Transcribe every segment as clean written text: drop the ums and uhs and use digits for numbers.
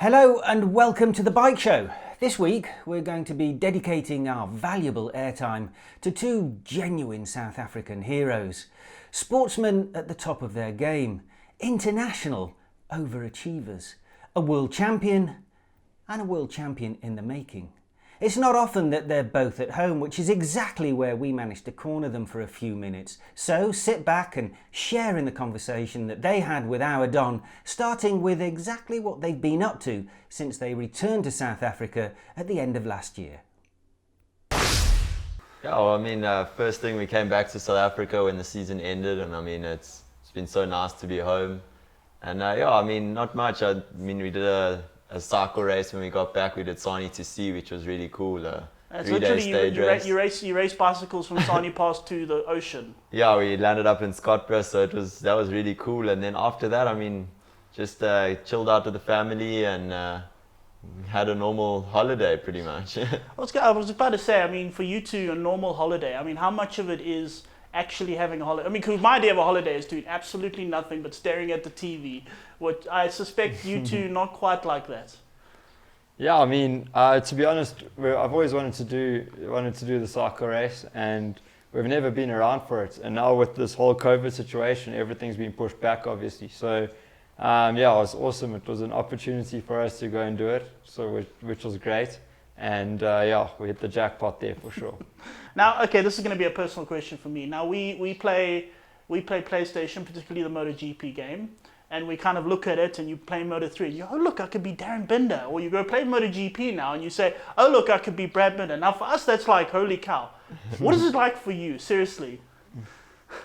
Hello and welcome to the Bike Show. This week we're going to be dedicating our valuable airtime to two genuine South African heroes. Sportsmen at the top of their game, international overachievers, a world champion and a world champion in the making. It's not often that they're both at home, which is exactly where we managed to corner them for a few minutes. So sit back and share in the conversation that they had with our Don, starting with exactly what they've been up to since they returned to South Africa at the end of last year. Yeah, well, first thing we came back to South Africa when the season ended, and it's been so nice to be home. And not much. We did a cycle race when we got back. We did Sani to Sea, which was really cool. It's literally you race bicycles from Sani Pass to the ocean. Yeah, we landed up in Scottsboro, so that was really cool. And then after that, just chilled out with the family and had a normal holiday pretty much. I was about to say, for you two, a normal holiday. How much of it is actually having a holiday? Because my idea of a holiday is doing absolutely nothing but staring at the TV. What I suspect you two not quite like that. Yeah, to be honest, I've always wanted to do the cycle race, and we've never been around for it. And now with this whole COVID situation, everything's been pushed back, obviously. So, it was awesome. It was an opportunity for us to go and do it, which was great. And we hit the jackpot there for sure. Now, okay, this is going to be a personal question for me. Now, we play PlayStation, particularly the MotoGP game, and we kind of look at it, and you play Moto3, and you go, oh, look, I could be Darren Binder. Or you go play MotoGP now, and you say, oh, look, I could be Brad Binder. Now, for us, that's like, holy cow. What is it like for you, seriously?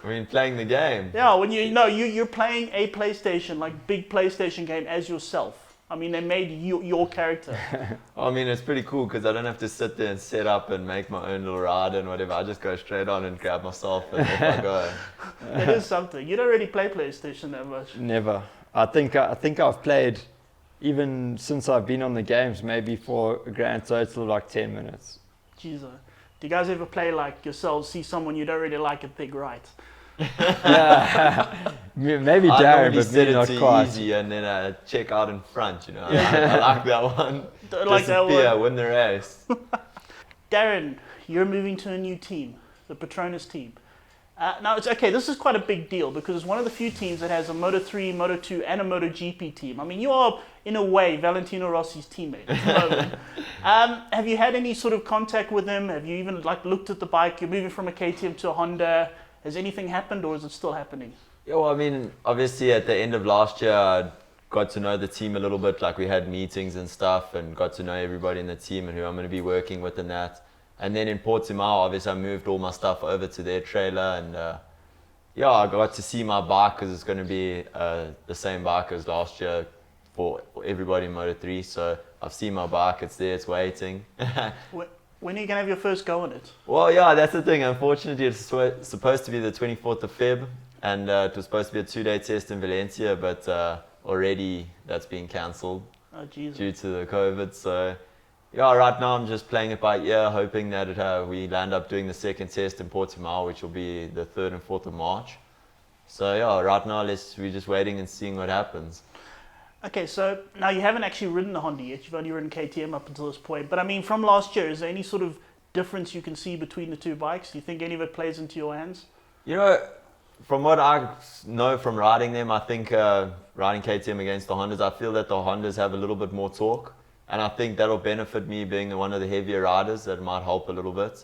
Playing the game. Yeah, when you're playing a PlayStation, like big PlayStation game as yourself. They made your character. It's pretty cool because I don't have to sit there and set up and make my own little ride and whatever. I just go straight on and grab myself and off I go. It is something. You don't really play PlayStation that much. Never. I think I've played, even since I've been on the games, maybe for a grand total of like 10 minutes. Jeez. Do you guys ever play like yourselves, see someone you don't really like and think, right? Yeah, maybe Darren, but maybe not quite. Easy and then check out in front. I like that one. Don't like that one. Win the race. Darren, you're moving to a new team, the Patronus team. Now it's okay. This is quite a big deal because it's one of the few teams that has a Moto3, Moto2, and a MotoGP team. You are in a way Valentino Rossi's teammate at the moment. Have you had any sort of contact with him? Have you even looked at the bike? You're moving from a KTM to a Honda. Has anything happened, or is it still happening? Yeah, well, obviously at the end of last year, I got to know the team a little bit. Like we had meetings and stuff, and got to know everybody in the team and who I'm going to be working with and that. And then in Portimao, obviously I moved all my stuff over to their trailer, and I got to see my bike because it's going to be the same bike as last year for everybody in Moto3. So I've seen my bike; it's there, it's waiting. When are you going to have your first go on it? Well, yeah, that's the thing. Unfortunately, it's supposed to be the 24th of Feb, and it was supposed to be a 2-day test in Valencia, but already that's been cancelled due to the COVID. So, right now I'm just playing it by ear, hoping that we land up doing the second test in Portimao, which will be the 3rd and 4th of March. So, right now we're just waiting and seeing what happens. Okay, so now you haven't actually ridden the Honda yet. You've only ridden KTM up until this point. But from last year, is there any sort of difference you can see between the two bikes? Do you think any of it plays into your hands? From what I know from riding them, I think riding KTM against the Hondas, I feel that the Hondas have a little bit more torque. And I think that'll benefit me being one of the heavier riders. That might help a little bit.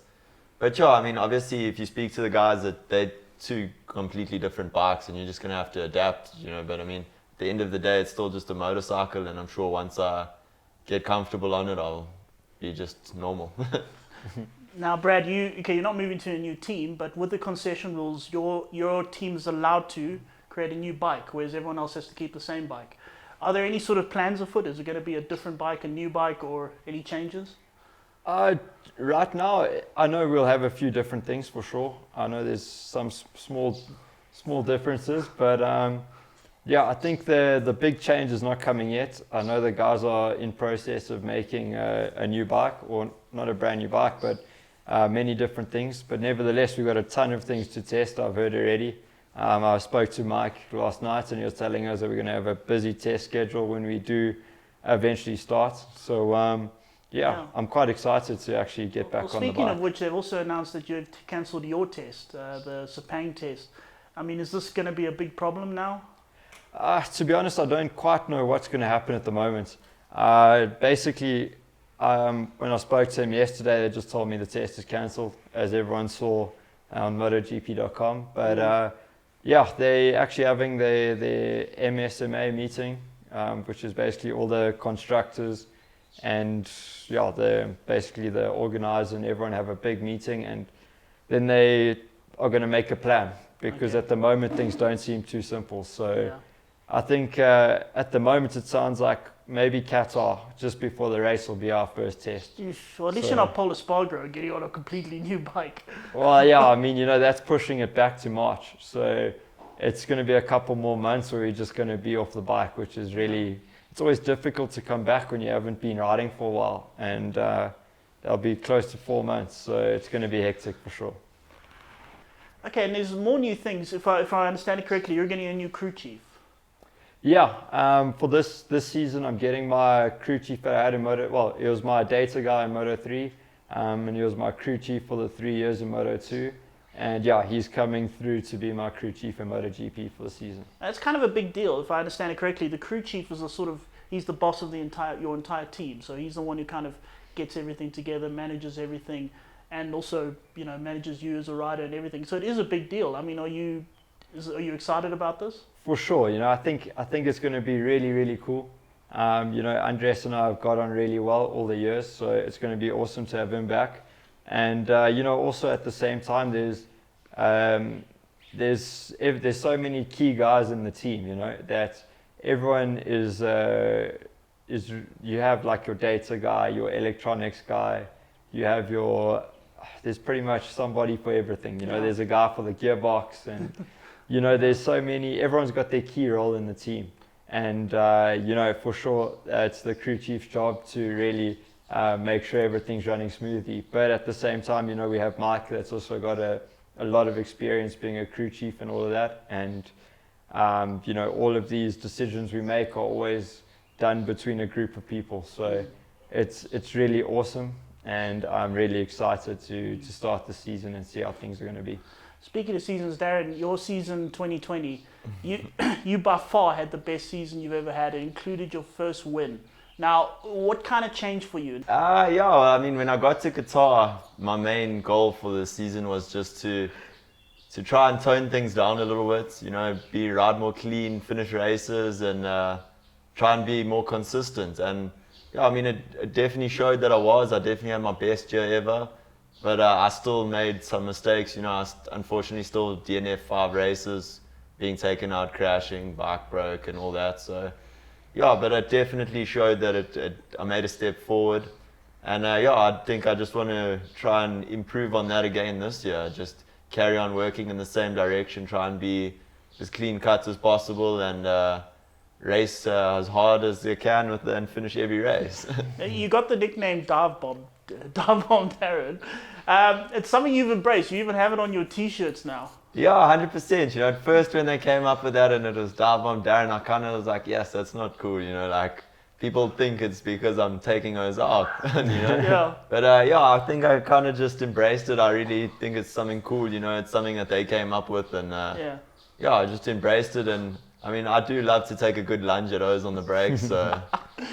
But obviously if you speak to the guys, that they're two completely different bikes and you're just going to have to adapt, But at the end of the day, it's still just a motorcycle, and I'm sure once I get comfortable on it, I'll be just normal. Now, Brad, you're not moving to a new team, but with the concession rules, your team is allowed to create a new bike, whereas everyone else has to keep the same bike. Are there any sort of plans afoot? Is it going to be a different bike, a new bike, or any changes? Right now, I know we'll have a few different things for sure. I know there's some small differences, but I think the big change is not coming yet. I know the guys are in process of making a new bike, or not a brand new bike, but many different things. But nevertheless, we've got a ton of things to test, I've heard already. I spoke to Mike last night, and he was telling us that we're going to have a busy test schedule when we do eventually start. So I'm quite excited to actually get back on the bike. Speaking of which, they've also announced that you've cancelled your test, the Sepang test. I mean, is this going to be a big problem now? To be honest, I don't quite know what's going to happen at the moment. Basically, when I spoke to him yesterday, they just told me the test is cancelled, as everyone saw on MotoGP.com. But they're actually having their MSMA meeting, which is basically all the constructors and the organizer and everyone have a big meeting, and then they are going to make a plan, because at the moment things don't seem too simple. So I think at the moment it sounds like maybe Qatar, just before the race, will be our first test. Well, at least you're not Paul Espargaro getting on a completely new bike. Well, yeah, I mean, that's pushing it back to March. So it's going to be a couple more months where we're just going to be off the bike, which is really, it's always difficult to come back when you haven't been riding for a while. And that'll be close to 4 months. So it's going to be hectic for sure. Okay, and there's more new things. If I understand it correctly, you're getting a new crew chief. Yeah, for this season, I'm getting my crew chief that I had in Moto. Well, he was my data guy in Moto 3, and he was my crew chief for the 3 years in Moto 2. And he's coming through to be my crew chief in MotoGP for the season. That's kind of a big deal, if I understand it correctly. The crew chief is he's the boss of your entire team. So he's the one who kind of gets everything together, manages everything, and also manages you as a rider and everything. So it is a big deal. I mean, are you excited about this? For sure, I think it's going to be really, really cool. Andres and I have got on really well all the years, so it's going to be awesome to have him back. And also at the same time, there's so many key guys in the team, that everyone is you have like your data guy, your electronics guy, you have there's pretty much somebody for everything. There's a guy for the gearbox, and there's so many. Everyone's got their key role in the team, and for sure it's the crew chief's job to really make sure everything's running smoothly. But at the same time, we have Mike that's also got a lot of experience being a crew chief and all of that, and all of these decisions we make are always done between a group of people. So it's really awesome, and I'm really excited to start the season and see how things are going to be. Speaking of seasons, Darren, your season 2020, you by far had the best season you've ever had. It included your first win. Now, what kind of changed for you? I mean, when I got to Qatar, my main goal for the season was just to try and tone things down a little bit, ride more clean, finish races, and try and be more consistent. And I mean, it definitely showed that I definitely had my best year ever. But I still made some mistakes. I unfortunately still DNF 5 races, being taken out, crashing, bike broke, and all that. So, but it definitely showed that I made a step forward. And I think I just want to try and improve on that again this year. Just carry on working in the same direction, try and be as clean cut as possible, and race as hard as you can and finish every race. You got the nickname Dive Bomb Darren. It's something you've embraced. You even have it on your t-shirts now. Yeah, 100%. At first when they came up with that and it was Dive Bomb Darren, I kind of was like, yes, that's not cool. Like people think it's because I'm taking those off. Yeah. But I think I kind of just embraced it. I really think it's something cool. It's something that they came up with, and I just embraced it. And I mean, I do love to take a good lunge at those on the brakes. So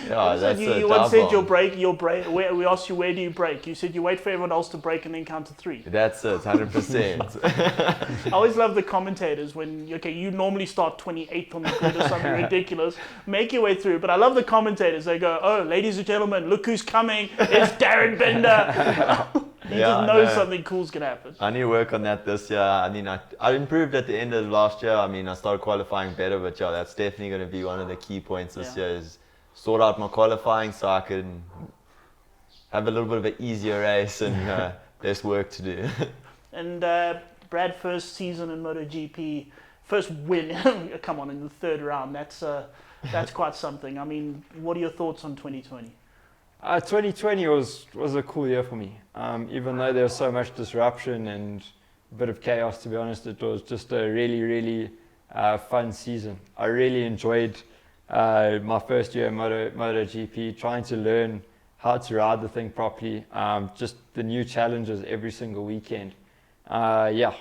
that's you once said your brake. We asked you, where do you brake? You said you wait for everyone else to brake and then count to 3. That's it, 100%. I always love the commentators when you normally start 28th on the grid or something ridiculous, make your way through. But I love the commentators. They go, "Oh, ladies and gentlemen, look who's coming! It's Darren Binder." You just know something cool's gonna happen. I need to work on that this year. I mean, I improved at the end of last year. I mean, I started qualifying better, but that's definitely going to be one of the key points this year, is sort out my qualifying so I can have a little bit of an easier race and less work to do. And Brad, first season in MotoGP, first win, come on, in the 3rd round. That's quite something. I mean, what are your thoughts on 2020? 2020 was a cool year for me. Even though there was so much disruption and a bit of chaos, to be honest, it was just a really, really fun season. I really enjoyed my first year in MotoGP, trying to learn how to ride the thing properly. Just the new challenges every single weekend. Yeah,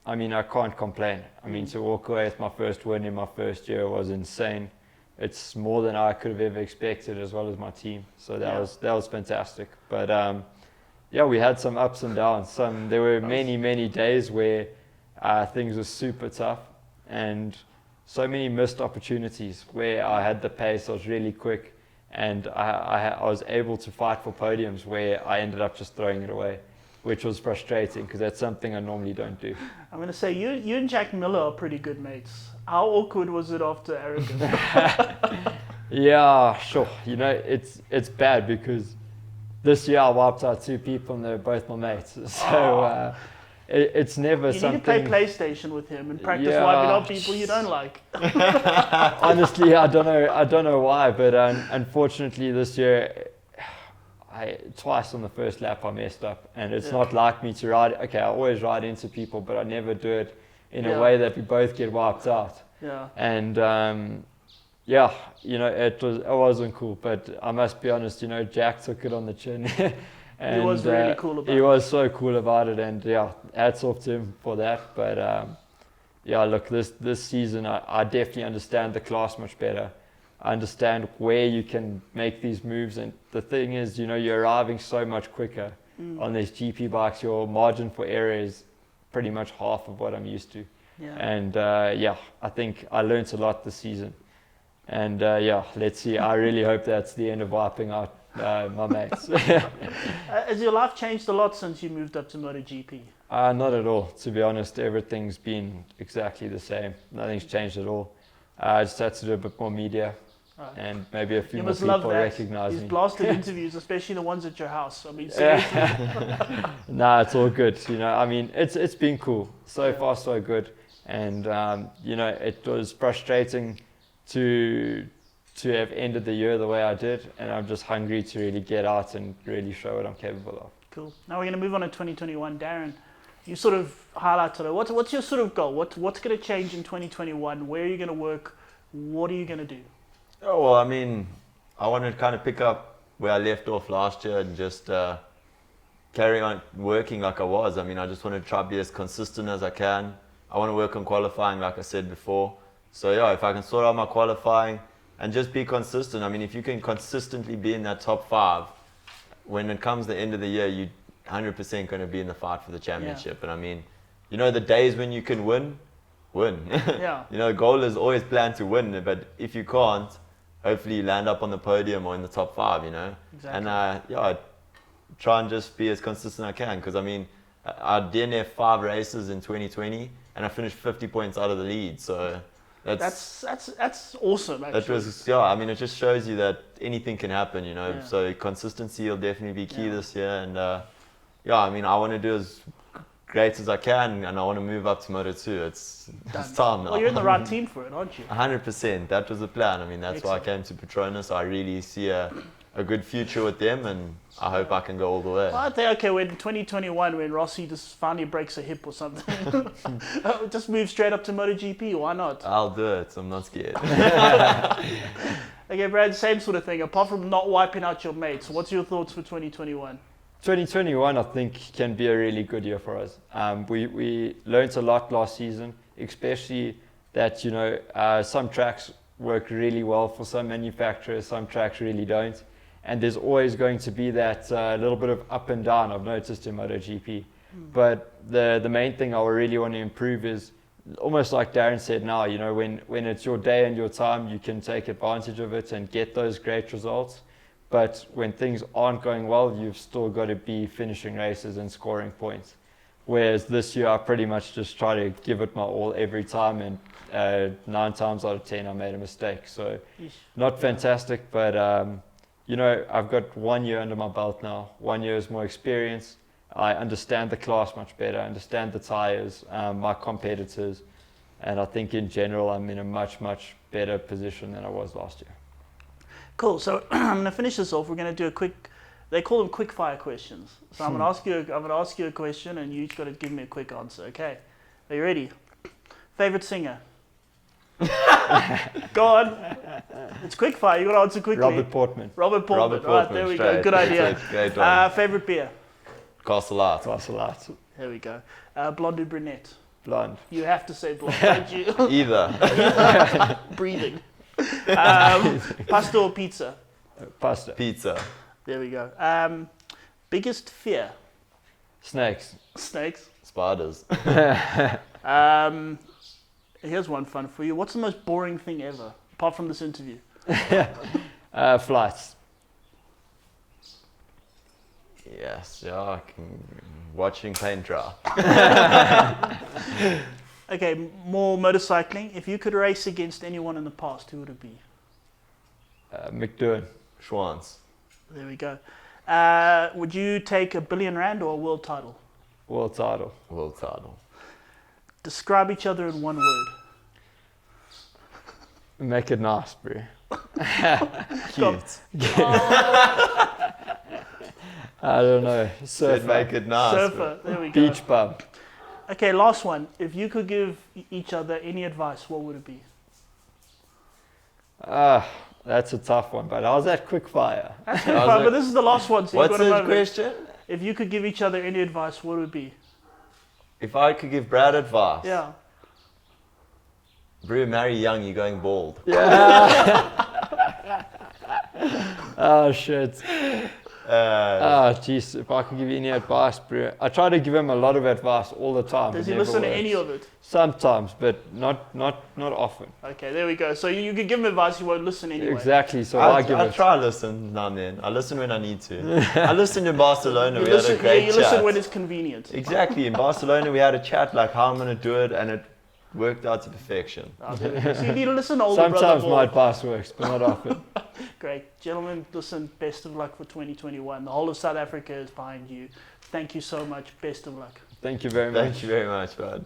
I mean, I can't complain. I mean, to walk away with my first win in my first year was insane. It's more than I could have ever expected, as well as my team. So that was fantastic. But yeah, we had some ups and downs. There were many days where things were super tough, and so many missed opportunities where I had the pace. I was really quick, and I was able to fight for podiums where I ended up just throwing it away, which was frustrating because that's something I normally don't do. I'm going to say, you and Jack Miller are pretty good mates. How awkward was it after Arrogance? Yeah, sure. You know, it's bad because this year I wiped out 2 people and they're both my mates. So it's never something... You need to play PlayStation with him and practice wiping out people you don't like. Honestly, I don't know why, but unfortunately this year... twice on the first lap I messed up, and it's not like me to ride. Okay, I always ride into people, but I never do it in a way that we both get wiped out. Yeah. And yeah, you know, it wasn't cool. But I must be honest, you know, Jack took it on the chin. And he was really cool about it. He was so cool about it, and yeah, hats off to him for that. But yeah, look, this season I definitely understand the class much better. I understand where you can make these moves, and the thing is, you know, you're arriving so much quicker on these GP bikes. Your margin for error is pretty much half of what I'm used to. Yeah. And yeah, I think I learned a lot this season. And yeah, let's see. I really hope that's the end of wiping out my mates. Has your life changed a lot since you moved up to MotoGP? Not at all, to be honest. Everything's been exactly the same. Nothing's changed at all. I just had to do a bit more media. And maybe a few more people recognize me. These blasted interviews, especially the ones at your house. I mean, seriously. Nah, it's all good. You know, I mean, it's been cool. So far, so good. And you know, it was frustrating to have ended the year the way I did. And I'm just hungry to really get out and really show what I'm capable of. Cool. Now we're going to move on to 2021. Darren, you sort of highlighted it. What's your sort of goal? What's going to change in 2021? Where are you going to work? What are you going to do? Oh, well, I mean, I want to kind of pick up where I left off last year and just carry on working like I was. I mean, I just want to try to be as consistent as I can. I want to work on qualifying, like I said before. So yeah, if I can sort out my qualifying and just be consistent. I mean, if you can consistently be in that top 5, when it comes the end of the year, you're 100% going to be in the fight for the championship. And I mean, you know, the days when you can win. Yeah. You know, the goal is always plan to win, but if you can't, hopefully you land up on the podium or in the top 5, you know. Exactly. And yeah, I try and just be as consistent as I can, because I mean, I DNF 5 races in 2020 and I finished 50 points out of the lead. So that's awesome, actually. That was, yeah, I mean, it just shows you that anything can happen, you know. Yeah. So consistency will definitely be key this year. And yeah, I mean, I want to do as great as I can, and I want to move up to Moto 2. It's time now. Well, you're in the right team for it, aren't you? 100%. That was the plan. I mean, that's why I came to Petronas. I really see a good future with them, and I hope I can go all the way. Well, I think, okay, when 2021, when Rossi just finally breaks a hip or something, just move straight up to MotoGP. Why not? I'll do it. I'm not scared. Okay, Brad, same sort of thing. Apart from not wiping out your mates, what's your thoughts for 2021? 2021, I think, can be a really good year for us. We learned a lot last season, especially that, you know, some tracks work really well for some manufacturers, some tracks really don't. And there's always going to be that little bit of up and down, I've noticed in MotoGP. But the main thing I really want to improve is, almost like Darren said now, you know, when it's your day and your time, you can take advantage of it and get those great results. But when things aren't going well, you've still got to be finishing races and scoring points. Whereas this year, I pretty much just try to give it my all every time, and 9 times out of 10, I made a mistake. So not fantastic, but you know, I've got 1 year under my belt now. 1 year is more experience. I understand the class much better. I understand the tires, my competitors, and I think in general, I'm in a much better position than I was last year. Cool. So I'm going to finish this off. We're going to do a quick. They call them quick fire questions. So I'm going to ask you a question, and you each got to give me a quick answer. Okay. Are you ready? Favorite singer? Go on. It's quick fire. You got to answer quickly. Robert Portman. Robert Portman. Robert Right, Portman, there we straight. go. Good idea. That's a great one. Favorite beer. Castle Light. Class a lot. There we go. Blonde or brunette. Blonde. You have to say blonde, don't you? Either. Breathing. Pasta or pizza. Pasta. Pizza. There we go. Biggest fear. Snakes. Snakes. Spiders. Here's one fun for you. What's the most boring thing ever, apart from this interview? Flights. Yes, yeah. Watching paint dry. Okay, more motorcycling. If you could race against anyone in the past, who would it be? McDoon. Schwans. There we go. Would you take £1 billion or a world title? World title. World title. Describe each other in one word. Make it nice, bro. Cute. I don't know. Said Surfer. make it nice. Surfer. There we go. Beach bum. Okay, last one. If you could give each other any advice, what would it be? That's a tough one, but how's that quick fire? That's I was fine, like, but this is the last one, so you've What's got a the moment. question? If you could give each other any advice, what would it be? If I could give Brad advice. Yeah. Brew, marry young, you're going bald. Oh, shit. Uh, Jeez, if I could give you any advice, bro. I try to give him a lot of advice all the time. Does but he never listen to works. any of it? Sometimes, but not often. Okay, there we go. So you could give him advice, he won't listen anyway. Exactly, so I give I it. try to listen now and then. I listen when I need to. I listened in Barcelona. You We listen, had a great you chat. listen when it's convenient. Exactly. In Barcelona, we had a chat like how I'm going to do it, and it worked out to perfection. Oh, there we go. So you need to listen to older brother. Sometimes Ball. my advice works, but not often. Great. Gentlemen, listen, best of luck for 2021. The whole of South Africa is behind you. Thank you so much. Best of luck. Thank you very much. Thank you very much, bud.